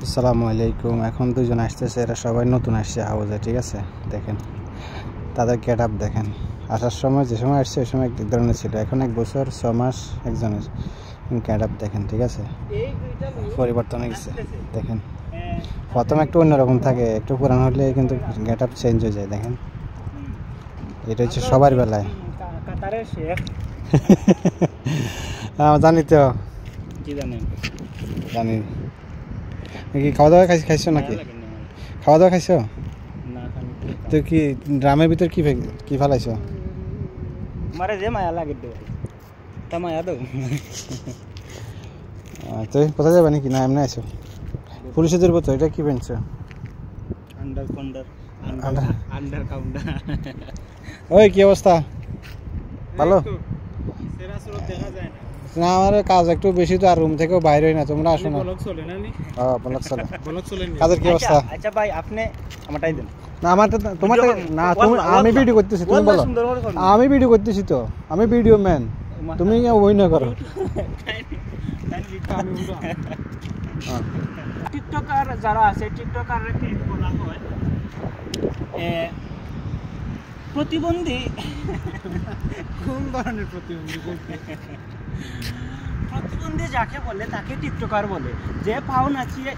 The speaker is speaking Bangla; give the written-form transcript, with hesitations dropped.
আসসালামু আলাইকুম। এখন দুজন আসতেছে, এরা সবাই নতুন আসছে হাউজে, ঠিক আছে? দেখেন তাদের গেট আপ দেখেন। আসার সময় যে সময় আসছে ওই সময় এক ধরনের ছিল, এখন 1 বছর 6 মাস একজনের গেট আপ দেখেন, ঠিক আছে? পরিবর্তন হয়ে গেছে দেখেন। প্রথমে একটু অন্যরকম থাকে, একটু পুরানো হলে কিন্তু গেট আপ চেঞ্জ হয়ে যায়। দেখেন এটা হচ্ছে সবার বেলায়। জানি তো, জানি। কি খাওয়া দাওয়া খাইছো নাকি? খাওয়া দাওয়া খাইছো? তো কি ড্রামের ভিতর কি ফেলাইছো? মারে যে মায়া লাগে দে তা মায়া দাও। তুই কোথায় যাবে নাকি না এমনি আইছো? পুলিশে ধরবো তো। এটা কি পেনছো? Under counter. ওই কি অবস্থা? ভালো না? আমার কাজ একটু বেশি তো, আর রুম থেকেও বাইরে হই না। তোমরা আসো না? ব্লগ চলে। কাজের কি অবস্থা? আচ্ছা ভাই আপনি আমারটাই দেন না। আমারটা তোমারটা না, তুমি আমি ভিডিও করতেছি, তুমি বলো। আমি ভিডিও করতেছি তো, আমি ভিডিও ম্যান, তুমি ওই না করো। টিকটকার যারা আছে টিকটকারকে বলা হয় প্রতিবন্ধী। কোন ধরনের প্রতিবন্ধী? প্রতিবন্ধী যাকে বলে তাকে টিকটকার বলে, যে পাও নাচিয়ে